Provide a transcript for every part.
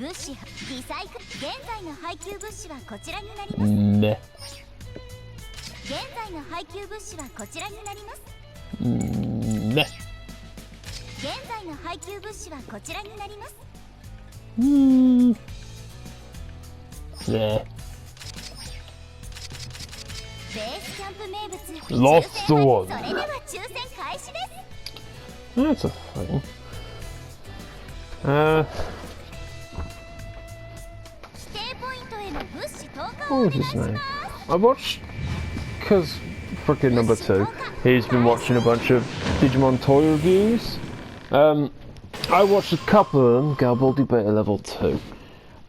Meh. Meh. Yeah. Lost one. That's a thing. What was his name? I watched, because freaking number 2, he's been watching a bunch of Digimon toy reviews. I watched a couple of them, Garibaldi Beta Level 2.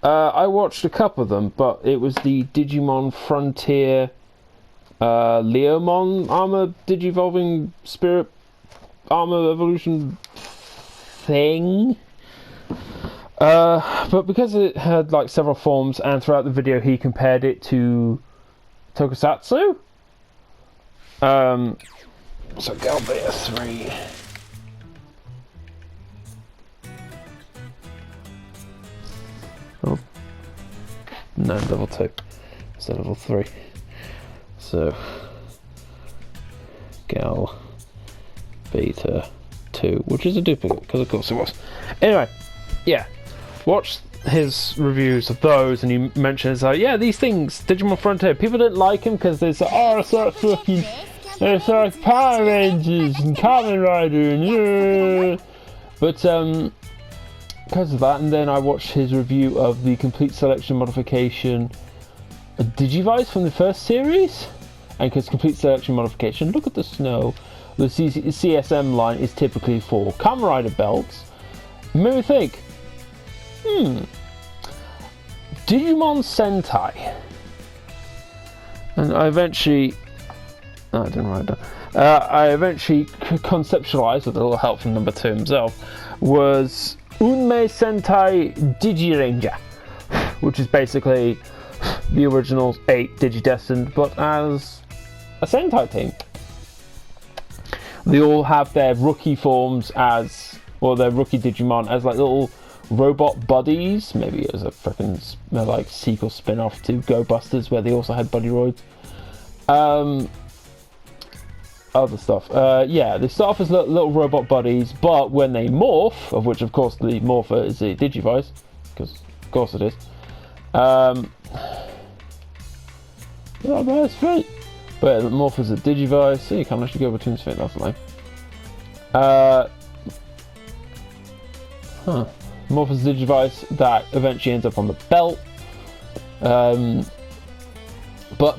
I watched a couple of them, but it was the Digimon Frontier Leomon Armor Digivolving Spirit Armor Evolution thing. But because it had like several forms, and throughout the video he compared it to Tokusatsu. So Gal Beta 3. Oh. No, level 2. It's level 3. So Gal Beta 2, which is a duplicate, because of course it was. Anyway, yeah. Watch his reviews of those, and he mentions like, yeah, these things, Digimon Frontier, people didn't like him because they say, oh, it's like fucking, it's like Power Rangers and Kamen Rider, and yeah. But because of that, and then I watched his review of the Complete Selection Modification Digivice from the first series, and because Complete Selection Modification, look at the snow, the CSM line is typically for Kamen Rider belts. It made me think, Digimon Sentai. And I eventually, I didn't write it down. I eventually conceptualized, with a little help from number 2 himself, was Unmei Sentai Digiranger, which is basically the original 8 Digidestined, but as a Sentai team. They all have their rookie forms as, or their rookie Digimon as like little robot buddies, maybe as a freaking like sequel spin-off to Go Busters, where they also had buddy roids. Other stuff. Yeah, they start off as little robot buddies, but when they morph, of which of course the morpher is a Digivice, because of course it is. Oh, that's right. But it morphs as a Digivice, so you can't actually go between spin, that's lame. Morphous Digivice that eventually ends up on the belt. But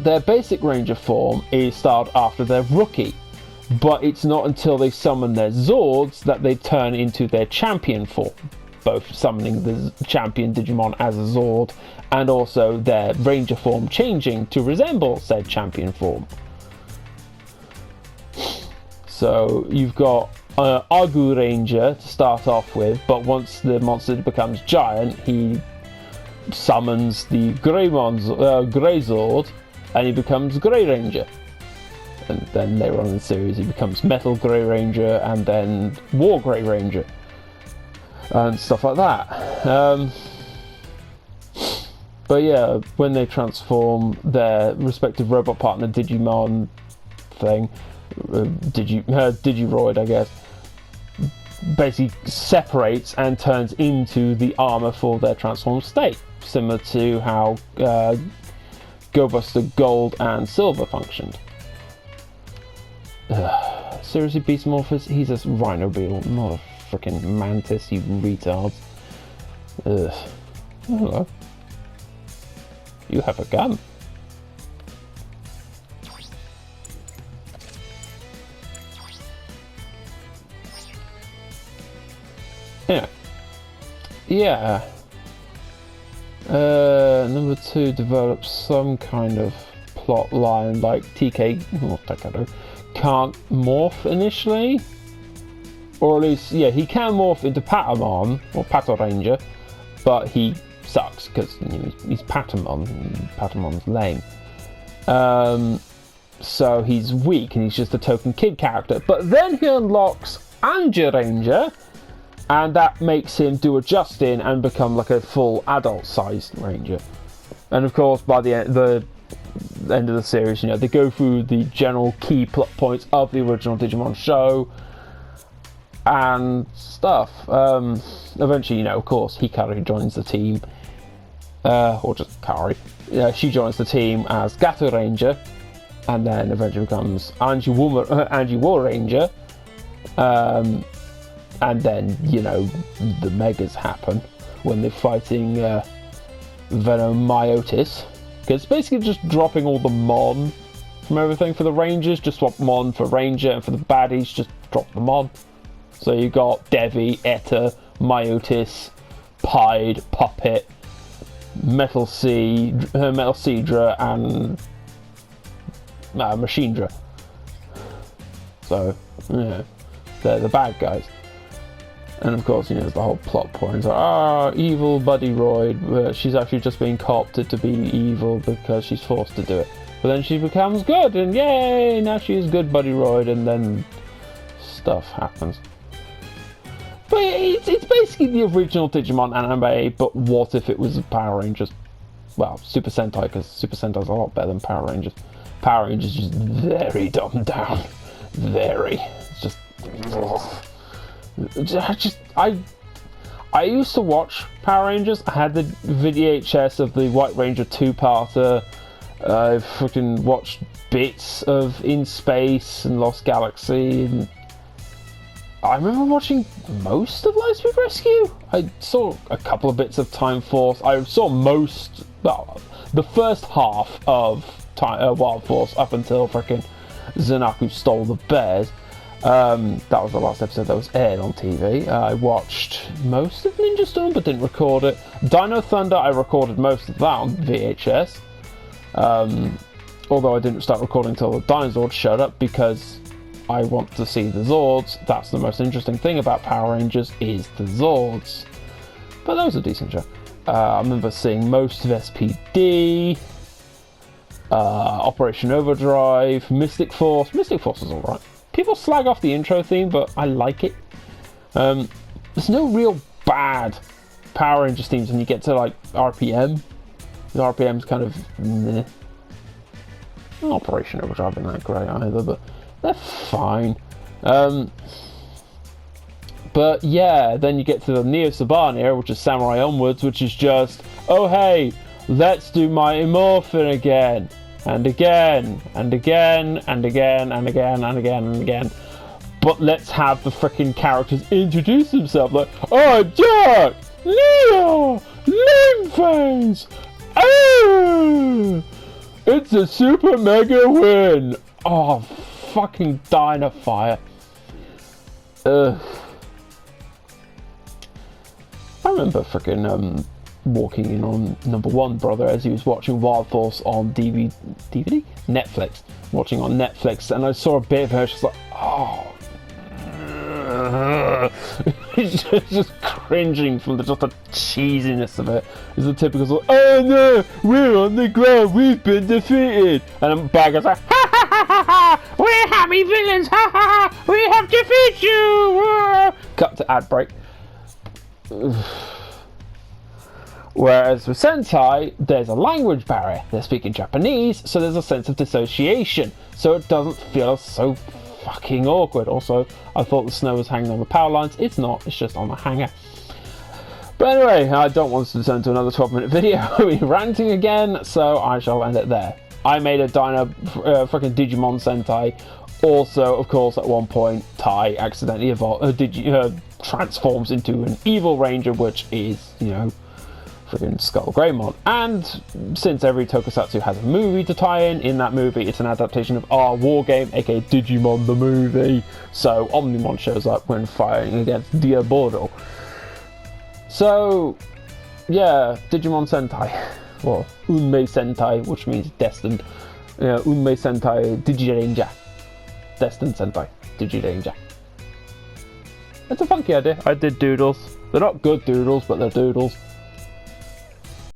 their basic Ranger form is styled after their rookie. But it's not until they summon their Zords that they turn into their champion form. Both summoning the champion Digimon as a Zord, and also their Ranger form changing to resemble said champion form. So you've got Agu Ranger to start off with, but once the monster becomes giant, he summons the Grey Zord, and he becomes Grey Ranger. And then later on in the series, he becomes Metal Grey Ranger, and then War Grey Ranger, and stuff like that. But yeah, when they transform their respective robot partner Digimon thing, Digiroid, I guess, basically separates and turns into the armor for their transformed state, similar to how Go Buster Gold and Silver functioned. Seriously, Beast Morphers? He's a Rhino Beetle, not a freaking Mantis, you retards. Hello. You have a gun. Yeah. Number 2 develops some kind of plot line, like TK can't morph initially, or at least, yeah, he can morph into Patamon or Patoranger, but he sucks because he's Patamon. Patamon's lame. So he's weak and he's just a token kid character. But then he unlocks Digiranger, and that makes him do adjusting and become like a full adult-sized ranger. And of course, by the end of the series, you know, they go through the general key plot points of the original Digimon show and stuff. Eventually, you know, of course, Hikaru joins the team, or just Kari. Yeah, she joins the team as Gato Ranger, and then eventually becomes Angie War Ranger. And then, you know, the megas happen when they're fighting Venomyotis. Because it's basically just dropping all the Mon from everything for the Rangers. Just swap Mon for Ranger, and for the baddies, just drop the Mon. So you got Devi, Etta, Myotis, Pied, Puppet, Metal Seadra, and Machinedra. So, yeah, they're the bad guys. And of course, you know, there's the whole plot point. Like, evil Buddy Royd. She's actually just being co-opted to be evil because she's forced to do it. But then she becomes good, and yay! Now she is good Buddy Royd, and then stuff happens. But it's basically the original Digimon anime, but what if it was Power Rangers? Well, Super Sentai, because Super Sentai's a lot better than Power Rangers. Power Rangers is just very dumbed down. Very. It's just... I used to watch Power Rangers. I had the VHS of the White Ranger 2-parter. I freaking watched bits of In Space and Lost Galaxy. And I remember watching most of Lightspeed Rescue. I saw a couple of bits of Time Force. I saw the first half of Wild Force up until freaking Zanaku stole the bears. That was the last episode that was aired on TV. I watched most of Ninja Storm but didn't record it. Dino Thunder, I recorded most of that on VHS. Although I didn't start recording until the Dinozords showed up because I want to see the Zords. That's the most interesting thing about Power Rangers is the Zords. But that was a decent show. I remember seeing most of SPD, Operation Overdrive, Mystic Force. Mystic Force is alright. People slag off the intro theme, but I like it. There's no real bad Power Rangers themes when you get to like RPM. The RPM's kind of meh. Operation Overdrive isn't that great either, but they're fine. But yeah, then you get to the Neo Saban era, which is Samurai Onwards, which is just, oh hey, let's do Mighty Morphin again. And again, and again, and again, and again, and again, and again. But let's have the freaking characters introduce themselves like, oh, Jack, Leo, Limphase, oh, it's a super mega win. Oh, fucking Dynafire. Ugh. I remember freaking, walking in on number one brother as he was watching Wild Force on DVD? Netflix. Watching on Netflix, and I saw a bit of her, she's like, oh. just cringing from just the cheesiness of it. It's the typical sort of, oh no, we're on the ground, we've been defeated. And Bagger's like, ha ha ha ha ha, we're happy villains, ha ha ha, we have defeated you. Cut to ad break. Whereas with Sentai, there's a language barrier. They're speaking Japanese, so there's a sense of dissociation. So it doesn't feel so fucking awkward. Also, I thought the snow was hanging on the power lines. It's not, it's just on the hanger. But anyway, I don't want to turn to another 12-minute video. We're ranting again, so I shall end it there. I made a freaking Digimon Sentai. Also, of course, at one point, Tai accidentally transforms into an evil ranger, which is, you know, freaking Skull Greymon. And since every tokusatsu has a movie to tie in that movie, it's an adaptation of our war game, aka Digimon the movie. So Omnimon shows up when fighting against Diabolo. So, yeah, Digimon Sentai. Well, Unmei Sentai, which means destined. Unmei Sentai Digiranger. Destined Sentai Digiranger. It's a funky idea. I did doodles. They're not good doodles, but they're doodles.